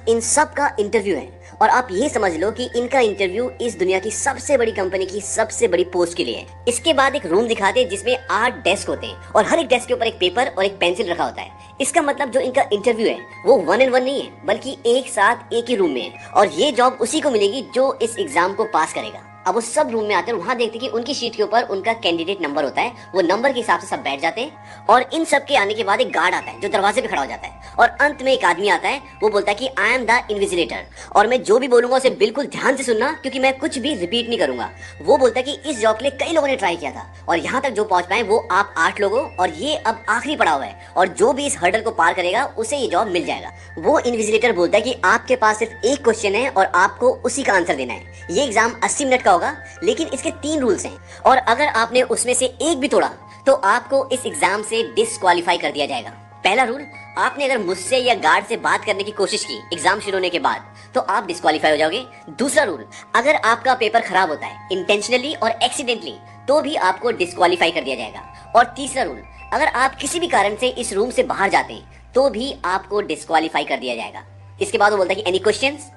इन सब का इंटरव्यू है और आप ये समझ लो कि इनका इंटरव्यू इस दुनिया की सबसे बड़ी कंपनी की सबसे बड़ी पोस्ट के लिए है। इसके बाद एक रूम दिखाते हैं जिसमें 8 डेस्क होते हैं और हर एक डेस्क के ऊपर एक पेपर और एक पेंसिल रखा होता है। इसका मतलब जो इनका इंटरव्यू है वो 1 and 1 नहीं है, बल्कि एक साथ एक ही रूम में है और ये जॉब उसी को मिलेगी जो इस एग्जाम को पास करेगा। अब वो सब रूम में आते हैं और वहाँ देखते हैं कि उनकी शीट के ऊपर उनका कैंडिडेट नंबर होता है। वो नंबर के हिसाब से सब बैठ जाते हैं और इन सब के आने के बाद एक गार्ड आता है जो दरवाजे पे खड़ा हो जाता है और अंत में एक आदमी आता है। वो बोलता है कि आई एम द इन्विजिलेटर और मैं जो भी बोलूंगा उसे बिल्कुल ध्यान से सुनना क्योंकि मैं कुछ भी रिपीट नहीं करूंगा। वो बोलता है कि इस जॉब के लिए कई लोगों ने ट्राई किया था और यहाँ तक जो पहुंच पाए वो आप 8 लोगों और ये अब आखिरी पड़ाव है और जो भी इस हर्डल को पार करेगा उसे ये जॉब मिल जाएगा। वो इन्विजिलेटर बोलता है कि आपके पास सिर्फ एक क्वेश्चन है और आपको उसी का आंसर देना है। ये एग्जाम 80 मिनट का होगा लेकिन इसके 3 रूल्स हैं और अगर आपने उसमें से एक भी तोड़ा तो आपको इस एग्जाम से डिस्क्वालीफाई कर दिया जाएगा। पहला रूल, आपने अगर मुझसे या गार्ड से बात करने की कोशिश की एग्जाम शुरू होने के बाद तो आप डिस्क्वालीफाई हो जाओगे। दूसरा रूल, अगर आपका पेपर खराब होता है इंटेंशनली और एक्सीडेंटली तो भी आपको डिस्क्वालीफाई कर दिया जाएगा। और तीसरा रूल, अगर आप किसी भी कारण से इस रूम से बाहर जाते हैं तो भी आपको डिस्क्वालीफाई कर दिया जाएगा। इसके बाद वो बोलता है कि एनी क्वेश्चंस।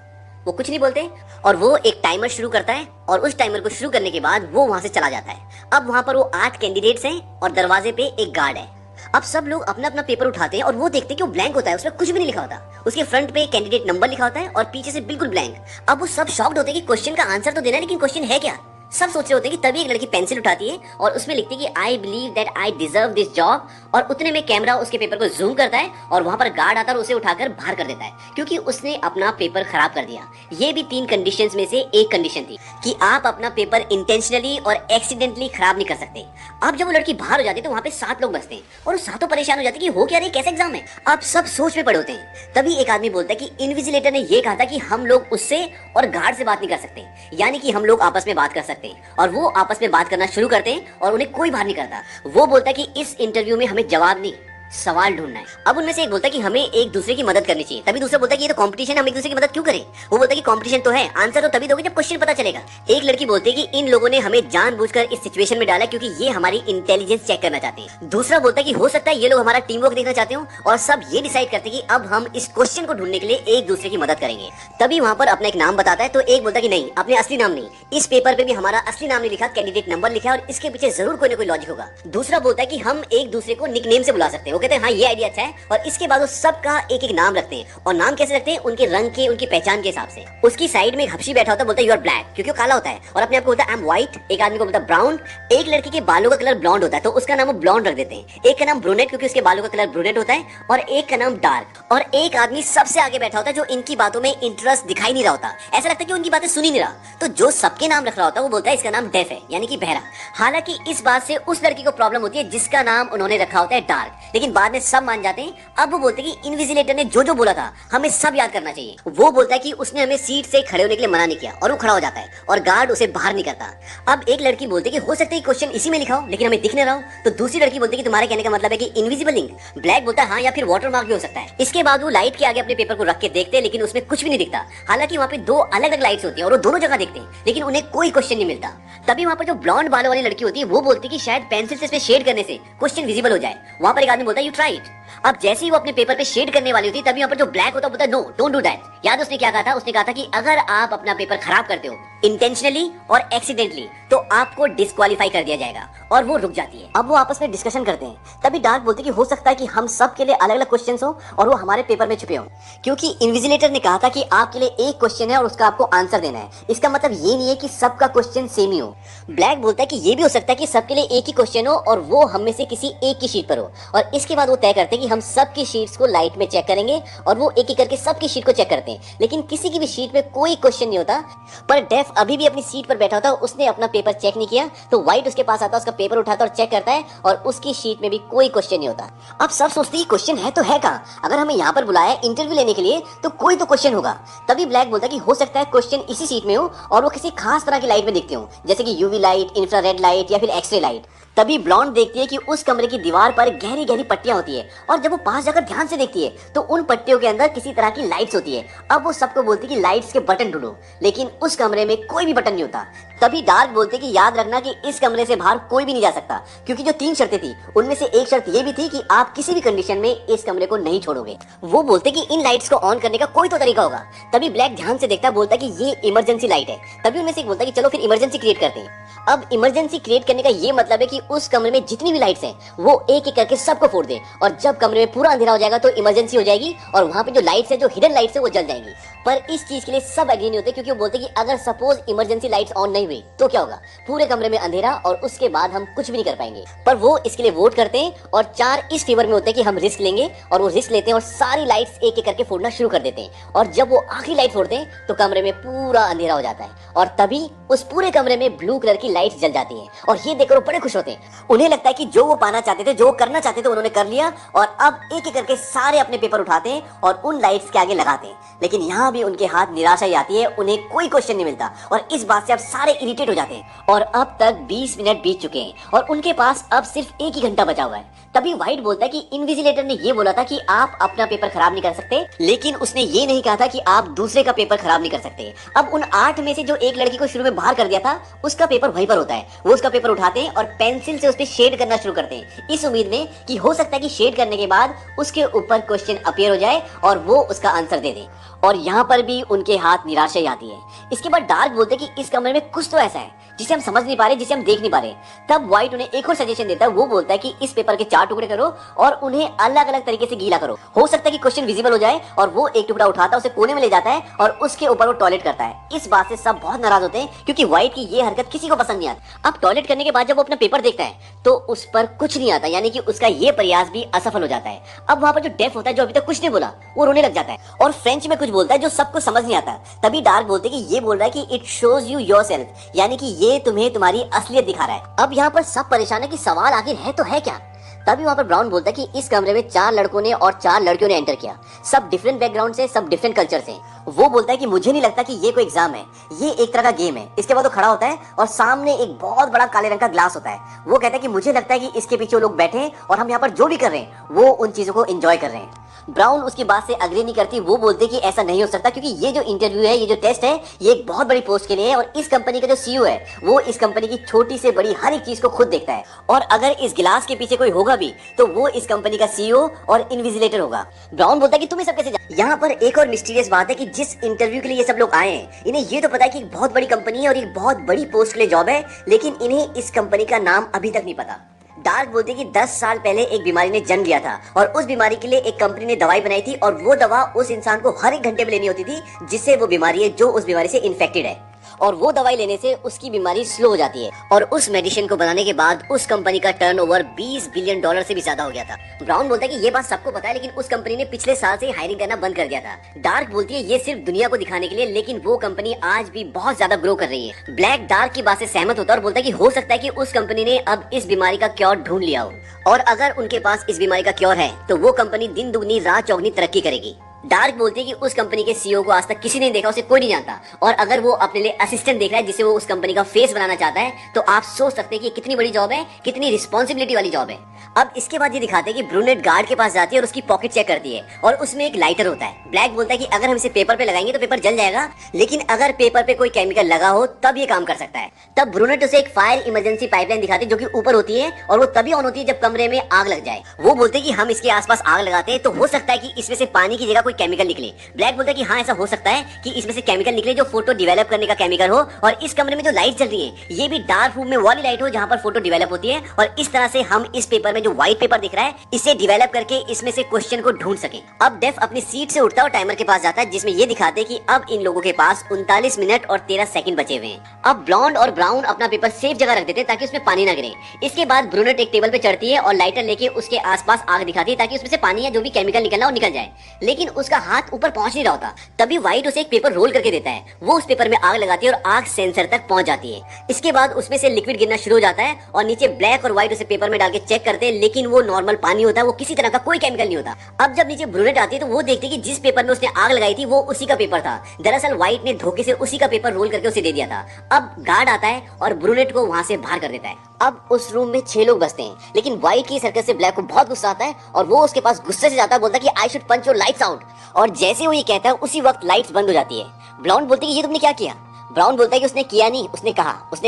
वो कुछ नहीं बोलते और वो एक टाइमर शुरू करता है और उस टाइमर को शुरू करने के बाद वो वहां से चला जाता है। अब वहां पर वो 8 कैंडिडेट्स हैं और दरवाजे पे एक गार्ड है। अब सब लोग अपना अपना पेपर उठाते हैं और वो देखते हैं कि वो ब्लैंक होता है, उसमें कुछ भी नहीं लिखा होता। उसके फ्रंट पे कैंडिडेट नंबर लिखा होता है और पीछे से बिल्कुल ब्लैंक। अब वो सब शॉक्ड होते हैं कि क्वेश्चन का आंसर तो देना है लेकिन क्वेश्चन है क्या। सब सोच रहे होते हैं कि तभी एक लड़की पेंसिल उठाती है और उसमें लिखती है कि I believe that I deserve this job और उतने में कैमरा उसके पेपर को जूम करता है और वहां पर गार्ड आता है और उसे उठाकर बाहर कर देता है क्योंकि उसने अपना पेपर खराब कर दिया। ये भी 3 कंडीशंस में से एक कंडीशन थी कि आप अपना पेपर इंटेंशनली और एक्सीडेंटली खराब नहीं कर सकते। अब जब वो लड़की बाहर हो जाती है तो वहां पे 7 लोग बचते हैं और सातों परेशान हो जाते हैं कि हो क्या रही, कैसा एग्जाम है। अब सब सोच में पड़े होते हैं। तभी एक आदमी बोलता है कि इन्विजिलेटर ने ये कहा था कि हम लोग उससे और गार्ड से बात नहीं कर सकते, यानी कि हम लोग आपस में बात कर सकते हैं। और वो आपस में बात करना शुरू करते हैं और उन्हें कोई बाहर नहीं करता। वो बोलता है कि इस इंटरव्यू में हमें जवाब नहीं सवाल ढूंढना है। अब उनमें से एक बोलता है कि हमें एक दूसरे की मदद करनी चाहिए। तभी दूसरा बोलता है कि ये तो कंपटीशन, हम एक दूसरे की मदद क्यों करें। वो बोलता है कि कंपटीशन तो है, आंसर तो तभी दोगे जब क्वेश्चन पता चलेगा। एक लड़की बोलती है कि इन लोगों ने हमें जानबूझकर इस सिचुएशन में डाला क्योंकि ये हमारी इंटेलिजेंस चेक करना चाहते हैं। दूसरा बोलता है कि हो सकता है ये लोग हमारा टीम वर्क देखना चाहते हो और सब ये डिसाइड करते हैं कि अब हम इस क्वेश्चन को ढूंढने के लिए एक दूसरे की मदद करेंगे। तभी वहां पर अपना एक नाम बताता है तो एक बोलता है कि नहीं, अपने असली नाम नहीं, इस पेपर पे भी हमारा असली नाम नहीं लिखा, कैंडिडेट नंबर लिखा है और इसके पीछे जरूर कोई ना कोई लॉजिक होगा। दूसरा बोलता है कि हम एक दूसरे को निकनेम से बुला सकते हैं। वो कहते हैं हाँ ये आइडिया अच्छा है और इसके बाद वो सबका एक एक नाम रखते हैं और नाम कैसे रखते हैं, उनके रंग के, उनकी पहचान के हिसाब से। उसकी साइड में एक हबशी बैठा होता है, बोलता है यू आर ब्लैक क्योंकि वो काला होता है और अपने आप को बोलता है आई एम व्हाइट। एक आदमी को बोलता है ब्राउन। एक लड़की के बालों का कलर ब्लॉन्ड होता है तो उसका नाम वो ब्लॉन्ड रख देते हैं। एक का नाम ब्रूनेट क्योंकि उसके बालों का कलर ब्रूनेट होता है और एक का नाम डार्क। और एक आदमी सबसे आगे बैठा होता है जो इनकी बातों में इंटरेस्ट दिखाई नहीं रहा होता, ऐसा लगता है कि उनकी बातें सुनी नहीं रहा। तो जो सबके नाम रख रहा होता है वो बोलता है इसका नाम डेफ है, यानी कि बहरा। हालांकि इस बात से उस लड़की को प्रॉब्लम होती है जिसका नाम उन्होंने रखा होता है डार्क, लेकिन बाद में सब मान जाते हैं। अब वो बोलते हैं कि इन्विजिलेटर ने जो जो बोला था हमें सब याद करना चाहिए। वो बोलता है कि उसने हमें सीट से खड़े होने के लिए मना नहीं किया और वो खड़ा हो जाता है और गार्ड उसे बाहर नहीं करता। अब एक लड़की बोलती है कि हो सकता है क्वेश्चन इसी में लिखा हो लेकिन हमें दिख नहीं रहा हो। तो दूसरी लड़की बोलती है कि तुम्हारे कहने का मतलब है कि इनविजिबल इंक। ब्लैक बोलता है हाँ, या फिर वाटर मार्क भी हो सकता है। इसके बाद वो लाइट के आगे अपने पेपर को रख के देखते हैं लेकिन उसमें कुछ भी नहीं दिखता। हालांकि वहाँ पे 2 अलग अलग लाइट्स होती है और वो दोनों जगह देखते हैं लेकिन उन्हें कोई क्वेश्चन नहीं मिलता। तभी वहाँ पर जो ब्लॉन्ड बालों वाली लड़की होती है वो बोलती है कि शायद पेंसिल से इसमें शेड करने से क्वेश्चन विजिबल हो जाए। वहाँ पर एक आदमी बोलता है यू ट्राई इट। अब जैसे ही वो अपने पेपर पे शेड करने वाली होती है तभी वहाँ पर जो ब्लैक होता है बोलता है नो डोंट डू दैट। याद उसने क्या कहा था, उसने कहा था कि अगर आप अपना पेपर खराब करते हो इंटेंशनली और एक्सीडेंटली तो आपको डिस्क्वालीफाई कर दिया जाएगा और वो रुक जाती है। अब वो आपस में डिस्कशन करते हैं। तभी डार्क बोलते कि हो सकता है कि हम सब के लिए अलग अलग क्वेश्चंस हो और वो हमारे पेपर में छुपे हो क्योंकि इन्विजिलेटर ने कहा था कि आपके लिए एक क्वेश्चन है और उसका आपको आंसर देना है। इसका मतलब ये नहीं है कि सबका क्वेश्चन सेम ही हो। ब्लैक बोलता है कि ये भी हो सकता है कि सबके लिए एक ही क्वेश्चन हो और वो हम में से किसी एक की शीट पर हो। और इसके बाद वो तय करते हैं कि हम सबकी शीट्स को लाइट में चेक करेंगे और वो एक एक करके सबकी शीट को चेक करते हैं लेकिन किसी की भी शीट में कोई क्वेश्चन नहीं होता। पर डेफ अभी भी अपनी सीट पर बैठा होता है, उसने अपना पेपर चेक नहीं किया। तो व्हाइट उसके पास आता है, उसका पेपर उठाता है और चेक करता है और उसकी शीट में भी कोई क्वेश्चन नहीं होता। अब सब सोचते हैं क्वेश्चन है तो है कहाँ, अगर हमें यहाँ पर बुलाया इंटरव्यू लेने के लिए तो कोई तो क्वेश्चन होगा। तभी ब्लैक बोलता है कि हो सकता है क्वेश्चन इसी सीट में हो और वो किसी खास तरह की लाइट में दिखते हो जैसे कि यूवी लाइट, इंफ्रारेड लाइट या फिर एक्सरे लाइट। तभी ब्लॉन्ड देखती है कि उस कमरे की दीवार पर गहरी गहरी पट्टियां होती है और जब वो पास जाकर ध्यान से देखती है तो उन पट्टियों के अंदर किसी तरह की लाइट्स होती है। अब वो सबको बोलती है कि लाइट्स के बटन ढूंढो, लेकिन उस कमरे में कोई भी बटन नहीं होता। तभी डार्क बोलते कि याद रखना कि इस कमरे से बाहर कोई भी नहीं जा सकता, क्योंकि जो 3 शर्तें थी उनमें से एक शर्त ये भी थी कि आप किसी भी कंडीशन में इस कमरे को नहीं छोड़ोगे। वो बोलते कि इन लाइट्स को ऑन करने का कोई तो तरीका होगा। तभी ब्लैक ध्यान से देखता, बोलता कि ये इमरजेंसी लाइट है। तभी उनमें से एक बोलता कि चलो फिर इमरजेंसी क्रिएट करते हैं। अब इमरजेंसी क्रिएट करने का ये मतलब है कि उस कमरे में जितनी भी लाइट्स हैं वो एक एक करके सबको फोड़ दे, और जब कमरे में पूरा अंधेरा हो जाएगा तो इमरजेंसी हो जाएगी और वहां पे जो लाइट्स है, जो हिडन लाइट्स है, वो जल जाएंगी। पर इस चीज के लिए सब एग्री नहीं होते, क्योंकि वो बोलते कि अगर सपोज इमरजेंसी लाइट्स ऑन नहीं हुई तो क्या होगा, पूरे कमरे में अंधेरा और उसके बाद हम कुछ भी नहीं कर पाएंगे। पर वो इसके लिए वोट करते हैं और 4 इस फेवर में होते हैं कि हम रिस्क लेंगे, और वो रिस्क लेते हैं और सारी लाइट्स एक एक करके फोड़ना शुरू कर देते हैं। और जब वो आखिरी लाइट फोड़ते हैं तो कमरे में पूरा अंधेरा हो जाता है और तभी उस पूरे कमरे में ब्लू कलर की लाइट्स जल जाती हैं। और ये देखकर वो बड़े खुश होते हैं। उन्हें लगता है कि जो वो पाना चाहते थे, जो वो करना चाहते थे, उन्होंने कर लिया। और अब एक एक करके सारे अपने पेपर उठाते हैं और उन लाइट्स के आगे लगाते हैं। लेकिन यहाँ भी उनके हाथ निराशा ही आती है, उन्हें कोई क्वेश्चन नहीं मिलता और इस बात से अब सारे इरिटेट हो जाते हैं। और अब तक 20 मिनट बीत चुके हैं और उनके पास अब सिर्फ 1 ही घंटा बचा हुआ है। तभी व्हाइट बोलता है कि इनविजिलेटर ने ये बोला था कि आप अपना पेपर खराब नहीं कर सकते, लेकिन उसने ये नहीं कहा था कि आप दूसरे का पेपर खराब नहीं कर सकते। अब उन 8 में से जो एक लड़की को शुरू में बाहर कर दिया था, उसका पेपर वहीं पर होता है। वो उसका पेपर उठाते हैं और पेंसिल से उस पर शेड करना शुरू करते हैं, इस उम्मीद में कि हो सकता है कि शेड करने के बाद उसके ऊपर क्वेश्चन अपीयर हो जाए और वो उसका आंसर दे दे। और यहाँ पर भी उनके हाथ निराशा ही आती है। इसके बाद डार्क बोलते कि इस कमरे में कुछ तो ऐसा है जिसे हम समझ नहीं पा रहे, जिसे हम देख नहीं पा रहे। तब व्हाइट उन्हें एक और सजेशन देता है। वो बोलता है कि इस पेपर के 4 टुकड़े करो और उन्हें अलग अलग तरीके से गीला करो, हो सकता है कि क्वेश्चन विजिबल हो जाए। और वो एक टुकड़ा उठाता है, उसे कोने में ले जाता है और उसके ऊपर वो टॉयलेट करता है। इस बात से सब बहुत नाराज होते हैं, क्योंकि व्हाइट की ये हरकत किसी को पसंद नहीं आती। अब टॉयलेट करने के बाद जब वो अपना पेपर देखता है तो उस पर कुछ नहीं आता, यानी कि उसका ये प्रयास भी असफल हो जाता है। अब वहां पर जो डेफ होता है, जो अभी तक कुछ नहीं बोला, वो रोने लग जाता है और फ्रेंच में कुछ बोलता है जो सबको समझ नहीं आता। तभी डार्क बोलते कि ये बोल रहा है कि इट शोज यू योरसेल्फ, यानी कि ये तुम्हें तुम्हारी असलियत दिखा रहा है। अब यहाँ पर सब परेशान है कि सवाल आखिर है तो है क्या। तभी वहां पर ब्राउन बोलता है कि इस कमरे में 4 लड़कों ने और 4 लड़कियों ने एंटर किया, सब डिफरेंट बैकग्राउंड से, सब डिफरेंट कल्चर से। वो बोलता है कि मुझे नहीं लगता कि ये कोई एग्जाम है, ये एक तरह का गेम है। इसके बाद वो खड़ा होता है और सामने एक बहुत बड़ा काले रंग का ग्लास होता है। वो कहता है कि मुझे लगता है कि इसके पीछे लोग बैठे हैं और हम यहाँ पर जो भी कर रहे हैं वो उन चीजों को एंजॉय कर रहे हैं। ब्राउन उसकी बात से अग्री नहीं करती। वो बोलते कि ऐसा नहीं हो सकता, क्योंकि ये जो इंटरव्यू है, ये जो टेस्ट है, ये एक बहुत बड़ी पोस्ट के लिए है और इस कंपनी का जो सीईओ है वो इस कंपनी की छोटी से बड़ी हर एक चीज को खुद देखता है। और अगर इस गिलास के पीछे कोई होगा भी तो वो इस कंपनी का सीईओ और इनविजिलेटर होगा। ब्राउन बोलता है कि तुम्हें सब कैसे यहाँ पर एक और मिस्टीरियस बात है कि जिस इंटरव्यू के लिए ये सब लोग आए हैं, इन्हें ये तो पता है कि एक बहुत बड़ी कंपनी है और एक बहुत बड़ी पोस्ट के लिए जॉब है, लेकिन इन्हें इस कंपनी का नाम अभी तक नहीं पता। डार्क बोलते कि 10 साल पहले एक बीमारी ने जन्म लिया था और उस बीमारी के लिए एक कंपनी ने दवाई बनाई थी और वो दवा उस इंसान को हर एक घंटे में लेनी होती थी जिससे वो बीमारी है, जो उस बीमारी से इन्फेक्टेड है। और वो दवाई लेने से उसकी बीमारी स्लो हो जाती है। और उस मेडिसिन को बनाने के बाद उस कंपनी का टर्नओवर $20 बिलियन से भी ज्यादा हो गया था। ब्राउन बोलता है कि ये बात सबको पता है, लेकिन उस कंपनी ने पिछले साल से हायरिंग करना बंद कर दिया था। डार्क बोलती है ये सिर्फ दुनिया को दिखाने के लिए, लेकिन वो कंपनी आज भी बहुत ज्यादा ग्रो कर रही है। ब्लैक डार्क की बात से सहमत होता है और बोलता है कि हो सकता है कि उस कंपनी ने अब इस बीमारी का क्योर ढूंढ लिया हो, और अगर उनके पास इस बीमारी का क्योर है तो वो कंपनी दिन दुगनी रात चौगनी तरक्की करेगी। डार्क बोलती है कि उस कंपनी के सीईओ को आज तक किसी ने देखा, उसे कोई नहीं जानता, और अगर वो अपने लिए असिस्टेंट देख रहा है जिसे वो उस कंपनी का फेस बनाना चाहता है, तो आप सोच सकते हैं कि कितनी बड़ी जॉब है, कितनी रिस्पॉन्सिबिलिटी वाली जॉब है। अब इसके बाद ये दिखाते हैं कि ब्रूनेट गार्ड के पास जाती है और उसकी पॉकेट चेक करती है और उसमें एक लाइटर होता है। ब्लैक बोलता है कि अगर हम इसे पेपर पे लगाएंगे तो पेपर जल जाएगा, लेकिन अगर पेपर पे कोई केमिकल लगा हो तब ये काम कर सकता है। तब ब्रूनेट उसे एक फायर इमरजेंसी पाइपलाइन दिखाती है जो कि ऊपर होती है और वो तभी ऑन होती है जब कमरे में आग लग जाए। वो बोलते हैं कि हम इसके आसपास आग लगाते हैं तो हो सकता है कि इसमें से पानी की जगह कोई केमिकल निकले। ब्लैक बोलता है कि हाँ, ऐसा हो सकता है कि इसमें से केमिकल निकले जो फोटो डेवलप करने का केमिकल हो, और इस कमरे में जो लाइट जल रही है ये भी डार्क रूम में वाली लाइट हो जहाँ पर फोटो डेवलप होती है, और इस तरह से हम इस पेपर में जो व्हाइट पेपर दिख रहा है इसे डेवलप करके इसमें से क्वेश्चन को ढूंढ सके। अब डेफ अपनी सीट से उठता है और टाइमर के पास जाता है जिसमें ये दिखाते हैं कि अब इन लोगों के पास 39 मिनट और 13 सेकंड बचे हुए हैं। अब ब्लॉन्ड और ब्राउन अपना पेपर सेफ जगह रख देते हैं ताकि उसमें पानी ना गिरे। इसके बाद ब्रूनेट एक टेबल पे चढ़ती है और लाइटर लेके उसके आसपास आग दिखाती है ताकि उसमें से पानी या जो भी केमिकल निकलना हो निकल जाए, लेकिन उसका हाथ ऊपर पहुंच नहीं रहा होता। तभी व्हाइट उसे एक पेपर रोल करके देता है। वो उस पेपर में आग लगाती है और आग सेंसर तक पहुंच जाती है। इसके बाद उसमें से लिक्विड गिरना शुरू हो जाता है और नीचे ब्लैक और व्हाइट उसे पेपर में डाल के चेक करते हैं, लेकिन वो नॉर्मल पानी होता है, वो किसी तरह का कोई केमिकल नहीं होता। अब जब नीचे ब्रूनेट आती है तो वो देखती है कि जिस पेपर में उसने आग लगाई थी वो उसी का पेपर था। दरअसल व्हाइट ने धोखे से उसी का पेपर रोल करके उसे दे दिया था। अब गार्ड आता है और ब्रूनेट को वहां से बाहर कर देता है। अब उस रूम में 6 लोग बसते हैं, लेकिन व्हाइट की हरकत से ब्लैक को बहुत गुस्सा आता है और वो उसके पास गुस्से से जाता है, बोलता है कि I should punch your lights out. और जैसे वो ये कहता है उसी वक्त लाइट्स बंद हो जाती है। ब्राउन बोलती है कि ये तुमने क्या किया। ब्राउन बोलता है कि उसने किया नहीं, उसने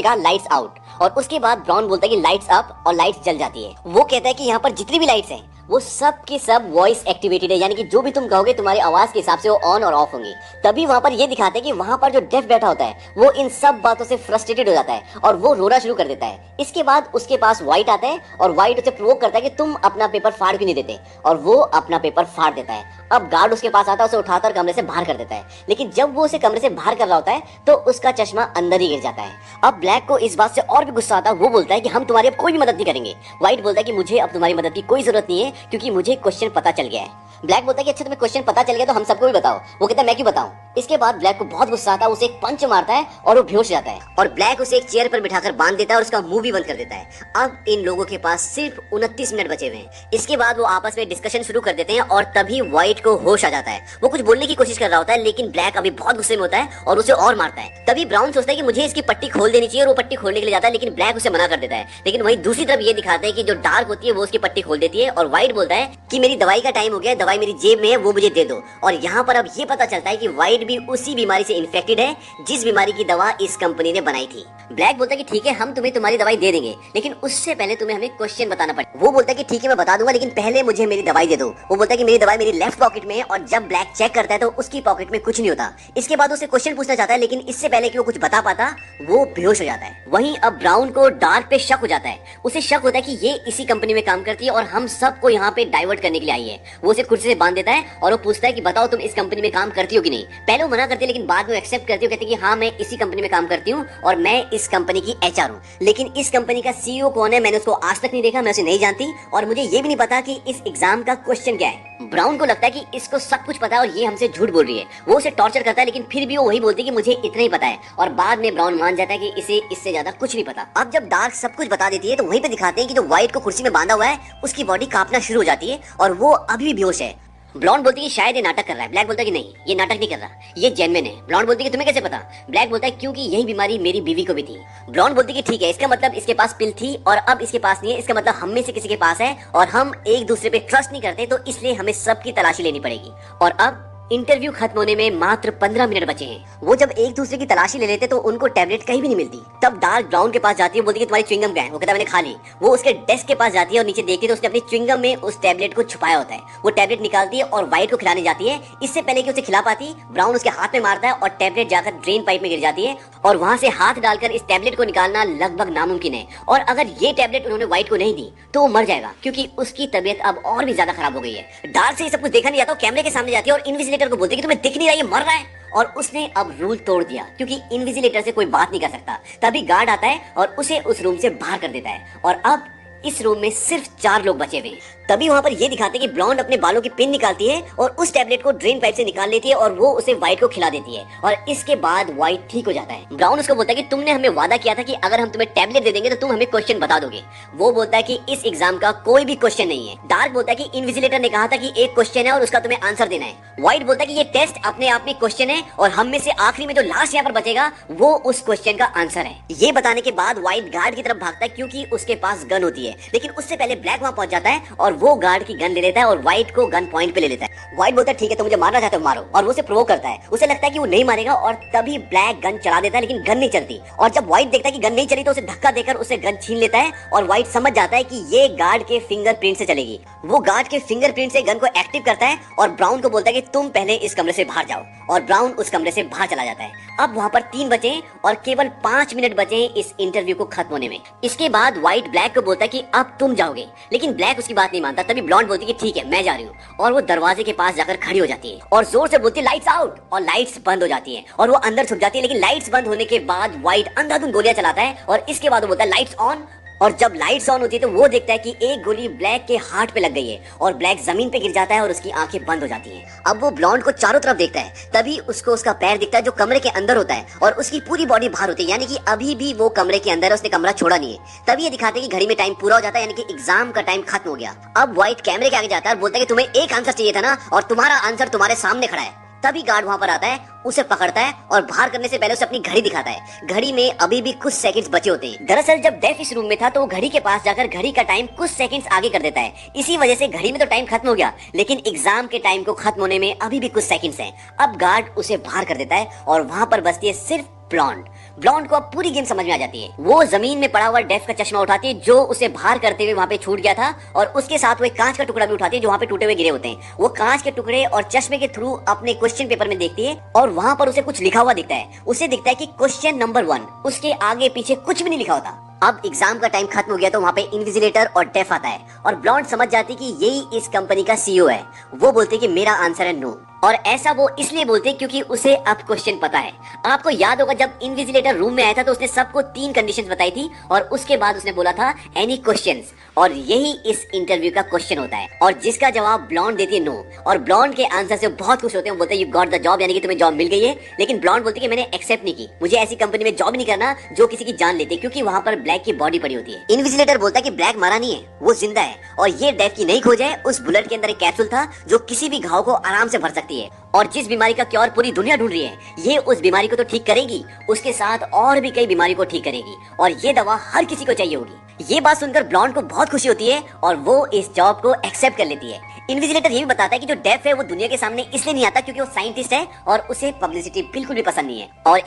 कहा लाइट्स आउट। और उसके बाद ब्राउन बोलता है कि लाइट्स अप और लाइट्स जल जाती है। वो कहता है कि यहाँ पर जितनी भी लाइट्स हैं वो सब की सब वॉइस एक्टिवेटेड है, यानी कि जो भी तुम कहोगे तुम्हारी आवाज के हिसाब से वो ऑन और ऑफ होंगी। तभी वहां पर ये दिखाते हैं कि वहां पर जो डेफ बैठा होता है वो इन सब बातों से फ्रस्ट्रेटेड हो जाता है और वो रोना शुरू कर देता है। इसके बाद उसके पास व्हाइट आता है और व्हाइट उसे प्रोवोक करता है कि तुम अपना पेपर फाड़ क्यों नहीं देते, और वो अपना पेपर फाड़ देता है। अब गार्ड उसके पास आता है, उसे उठाकर कमरे से बाहर कर देता है, लेकिन जब वो उसे कमरे से बाहर कर रहा होता है तो उसका चश्मा अंदर ही गिर जाता है। अब ब्लैक को इस बात से और भी गुस्सा आता है। वो बोलता है कि हम तुम्हारी अब कोई भी मदद नहीं करेंगे। व्हाइट बोलता है कि मुझे अब तुम्हारी मदद की कोई जरूरत नहीं है क्योंकि मुझे क्वेश्चन पता चल गया है। ब्लैक बोलता है कि अच्छा तुम्हें क्वेश्चन पता चल गया तो हम सबको भी बताओ। वो कहता है मैं क्यों बताऊं। इसके बाद ब्लैक को बहुत गुस्सा आता है, उसे एक पंच मारता है और वो बेहोश जाता है और ब्लैक उसे एक चेयर पर बिठाकर बांध देता है और उसका मुंह भी बंद कर देता है। अब इन लोगों के पास सिर्फ 29 मिनट बचे हुए हैं। इसके बाद वो आपस में डिस्कशन शुरू कर देते हैं और तभी व्हाइट को होश आ जाता है। वो कुछ बोलने की कोशिश कर रहा होता है, लेकिन ब्लैक अभी बहुत गुस्से में होता है और उसे और मारता है। तभी ब्राउन सोचता है कि मुझे इसकी पट्टी खोल देनी चाहिए और वो पट्टी खोलने के लिए जाता है, लेकिन ब्लैक उसे मना कर देता है। लेकिन वहीं दूसरी तरफ ये दिखाते हैं कि जो डार्क होती है वो उसकी पट्टी खोल देती है और व्हाइट बोलता है कि मेरी दवाई का टाइम हो गया, दवाई मेरी जेब में है, वो मुझे दे दो। और यहाँ पर अब ये पता चलता है कि व्हाइट भी उसी बीमारी से इन्फेक्टेड है जिस बीमारी की दवा इस कंपनी ने बनाई थी। ब्लैक बोलता है कि ठीक है हम तुम्हें तुम्हारी दवाई दे देंगे, लेकिन उससे पहले तुम्हें हमें क्वेश्चन बताना पड़ेगा। वो बोलता है कि ठीक है मैं बता दूंगा, लेकिन पहले मुझे मेरी दवाई दे दो। वो बोलता है कि मेरी दवाई मेरी लेफ्ट पॉकेट में है और जब ब्लैक चेक करता है तो उसकी पॉकेट में कुछ नहीं होता। इसके बाद उसे क्वेश्चन पूछना चाहता है, लेकिन इससे पहले कि वो कुछ बता पाता वो बेहोश हो जाता है। वहीं अब ब्राउन को डार्क पे शक हो जाता है। उसे शक होता है कि ये इसी कंपनी में काम करती है और हम सबको यहाँ पे डाइवर्ट करने के लिए आई है। वो उसे कुर्सी से बांध देता है और वो पूछता है कि बताओ तुम इस कंपनी में काम करती हो कि नहीं। पहले वो मना करती है, लेकिन बाद में एक्सेप्ट करती हो, कहती है कि हाँ मैं इसी कंपनी में काम करती हूँ और मैं इस कंपनी की एचआर हूँ। लेकिन इस कंपनी का सीईओ कौन है मैंने उसको आज तक नहीं देखा, मैं उसे नहीं जानती और मुझे ये भी नहीं पता कि इस एग्जाम का क्वेश्चन क्या है। ब्राउन को लगता है कि इसको सब कुछ पता है और ये हमसे झूठ बोल रही है। वो उसे टॉर्चर करता है, लेकिन फिर भी वो वही बोलती है कि मुझे इतना ही पता है और बाद में ब्राउन मान जाता है कि इसे इससे ज्यादा कुछ नहीं पता। अब जब डार्क सब कुछ बता देती है तो वहीं पे दिखाते हैं कि जो व्हाइट को कुर्सी में बांधा हुआ है उसकी बॉडी कांपना शुरू हो जाती है और वो अभी भी बेहोश है। ब्लॉन्ड बोलती है कि शायद ये नाटक कर रहा है। ब्लैक बोलता है कि नहीं ये नाटक नहीं कर रहा, ये जेन्युइन है। ब्लॉन्ड बोलती है कि तुम्हें कैसे पता। ब्लैक बोलता है क्योंकि यही बीमारी मेरी बीवी को भी थी। ब्लॉन्ड बोलती है कि ठीक है इसका मतलब इसके पास पिल थी और अब इसके पास नहीं है, इसका मतलब हम में से किसी के पास है और हम एक दूसरे पे ट्रस्ट नहीं करते, तो इसलिए हमें सबकी तलाशी लेनी पड़ेगी। और अब इंटरव्यू खत्म होने में मात्र 15 मिनट बचे हैं। वो जब एक दूसरे की तलाशी ले लेते तो उनको टैबलेट कहीं भी नहीं मिलती। तब डार्क ब्राउन के पास जाती है, बोलती है तुम्हारी च्युइंगम क्या है। वो कहता है मैंने खा ली। वो उसके डेस्क के पास जाती है और नीचे देखती है तो उसने अपनी च्युइंगम में उस टैबलेट को छुपाया होता है। वो टैबलेट निकालती है और व्हाइट को खिलाने जाती है। इससे पहले कि उसे खिला पाती ब्राउन उसके हाथ में मारता है और टैबलेट जाकर ड्रेन पाइप में गिर जाती है और वहां से हाथ डालकर इस टैबलेट को निकालना लगभग नामुमकिन है। और अगर ये टैबलेट उन्होंने व्हाइट को नहीं दी तो वो मर जाएगा, क्योंकि उसकी तबीयत अब और भी ज्यादा खराब हो गई है। डार्क से ये सब कुछ देखा नहीं जाता, कैमरे के सामने जाती है और इन्विजिलेटर को बोलती है कि तुम्हें दिख नहीं रहा ये मर रहा है। और उसने अब रूल तोड़ दिया क्योंकि इन्विजिलेटर से कोई बात नहीं कर सकता। तभी गार्ड आता है और उसे उस रूम से बाहर कर देता है और अब इस रूम में सिर्फ 4 लोग बचे हुए हैं। तभी वहां पर ये दिखाते हैं कि ब्लॉन्ड अपने बालों की पिन निकालती है और उस टैबलेट को ड्रेन पाइप से निकाल लेती है और वो उसे व्हाइट को खिला देती है और इसके बाद व्हाइट ठीक हो जाता है। ब्राउन उसको बोलता है कि तुमने हमें वादा किया था कि अगर हम तुम्हें टैबलेट दे देंगे तो तुम हमें क्वेश्चन बता दोगे। वो बोलता है कि इस एग्जाम का कोई भी क्वेश्चन नहीं है। डार्क बोलता है कि इन्विजिलेटर ने कहा था कि एक क्वेश्चन है और उसका तुम्हें आंसर देना है। व्हाइट बोलता है कि ये टेस्ट अपने आप में क्वेश्चन है और हम में से आखिरी में जो लास्ट यहाँ पर बचेगा वो उस क्वेश्चन का आंसर है। ये बताने के बाद व्हाइट गार्ड की तरफ भागता है क्योंकि उसके पास गन होती है, लेकिन उससे पहले ब्लैक वहां पहुंच जाता है और वो गार्ड की गन ले लेता है और व्हाइट को गन पॉइंट पे ले लेता है। व्हाइट बोलता है ठीक है तुम मुझे मारना चाहते हो मारो, और वो उसे प्रोवोक करता है। उसे लगता है कि वो नहीं मारेगा और तभी ब्लैक गन चला देता है, लेकिन गन नहीं चलती। और जब व्हाइट देखता है कि गन नहीं चली तो उसे धक्का देकर उसे गन छीन लेता है और व्हाइट समझ जाता है कि ये गार्ड के फिंगरप्रिंट से चलेगी। वो गार्ड के फिंगरप्रिंट से गन को एक्टिव करता है और ब्राउन को बोलता है कि तुम पहले इस कमरे से बाहर जाओ, और ब्राउन उस कमरे से बाहर चला जाता है। अब वहां पर 3 बचे और केवल 5 मिनट बचे इस इंटरव्यू को खत्म होने में। इसके बाद व्हाइट ब्लैक को बोलता है कि अब तुम जाओगे, लेकिन ब्लैक उसकी बात नहीं मानता। तभी ब्लॉन्ड बोलती है कि ठीक है मैं जा रही हूँ, और वो दरवाजे के पास जाकर खड़ी हो जाती है और जोर से बोलती है लाइट्स आउट, और लाइट्स बंद हो जाती है और वो अंदर छुप जाती है। लेकिन लाइट्स बंद होने के बाद व्हाइट अंधाधुंध गोलियां चलाता है और इसके बाद वो बोलता है लाइट्स ऑन, और जब लाइट्स ऑन होती है तो वो देखता है कि एक गोली ब्लैक के हार्ट पे लग गई है और ब्लैक जमीन पे गिर जाता है और उसकी आंखें बंद हो जाती हैं। अब वो ब्लॉन्ड को चारों तरफ देखता है, तभी उसको उसका पैर दिखता है जो कमरे के अंदर होता है और उसकी पूरी बॉडी बाहर होती है, यानी कि अभी भी वो कमरे के अंदर है, उसने कमरा छोड़ा नहीं है। तभी ये दिखाते हैं कि घड़ी में टाइम पूरा हो जाता है, यानी कि एग्जाम का टाइम खत्म हो गया। अब व्हाइट कैमरे के आगे जाता है और बोलता है कि तुम्हें एक आंसर चाहिए था ना, और तुम्हारा आंसर तुम्हारे सामने खड़ा है। तभी गार्ड वहां पर आता है, उसे पकड़ता है और बाहर करने से पहले उसे अपनी घड़ी दिखाता है। घड़ी में अभी भी कुछ सेकंड्स बचे होते हैं। दरअसल जब डेफ इस रूम में था तो वो घड़ी के पास जाकर घड़ी का टाइम कुछ सेकंड्स आगे कर देता है। इसी वजह से घड़ी में तो टाइम खत्म हो गया, लेकिन एग्जाम के टाइम को खत्म होने में अभी भी कुछ सेकंड्स हैं। अब गार्ड उसे बाहर कर देता है और वहां पर बचती है सिर्फ ब्लॉन्ड। ब्लॉन्ड को अब पूरी गेम समझ में आ जाती है। वो जमीन में पड़ा हुआ डेफ का चश्मा उठाती है जो उसे बाहर करते हुए वहां पे छूट गया था, और उसके साथ वो एक कांच का टुकड़ा भी उठाती है जो वहां पे टूटे हुए गिरे होते हैं। वो कांच के टुकड़े और चश्मे के थ्रू अपने क्वेश्चन पेपर में देखती है और वहां पर उसे कुछ लिखा हुआ दिखता है। उसे दिखता है कि क्वेश्चन नंबर 1, उसके आगे पीछे कुछ भी नहीं लिखा होता। अब एग्जाम का टाइम खत्म हो गया तो वहां पे इन्विजिलेटर और डेफ आता है और ब्लॉन्ड समझ जाती कि यही इस कंपनी का सीईओ है। वो बोलते कि मेरा आंसर है नो, और ऐसा वो इसलिए बोलते क्योंकि उसे अब क्वेश्चन पता है। आपको याद होगा जब इन्विजिलेटर रूम में आया था तो उसने सबको 3 कंडीशंस बताई थी और उसके बाद उसने बोला था एनी क्वेश्चंस, और यही इस इंटरव्यू का क्वेश्चन होता है। और जिसका जवाब ब्लॉन्ड देती है नो, और ब्लॉन्ड के आंसर से बहुत खुश होते हैं, बोलते हैं यू गॉट द जॉब, यानी कि तुम्हें जॉब मिल गई है। लेकिन ब्लॉन्ड बोलती है कि मैंने एक्सेप्ट नहीं की, मुझे ऐसी कंपनी में जॉब नहीं करना जो किसी की जान लेती है, क्योंकि वहां पर ब्लैक की बॉडी पड़ी होती है। इन्विजिलेटर बोलता है कि ब्लैक मरा नहीं है, वो जिंदा है, और ये डेफ की नई खोज है। उस बुलेट के अंदर एक कैप्सूल था जो किसी भी घाव को आराम से भर सकती है, और जिस बीमारी का क्योर पूरी दुनिया ढूंढ रही है, ये उस बीमारी को तो ठीक करेगी, उसके साथ और भी कई बीमारी को ठीक करेगी, और ये दवा हर किसी को चाहिए होगी। ये बात सुनकर ब्लॉन्ड को बहुत खुशी होती है और वो इस जॉब को एक्सेप्ट कर लेती है। इन्विजिलेटर ये भी बताता है कि जो डेफ है वो दुनिया के सामने इसलिए नहीं आता क्योंकि वो साइंटिस्ट है और उसे पब्लिसिटी बिल्कुल भी पसंद नहीं है, और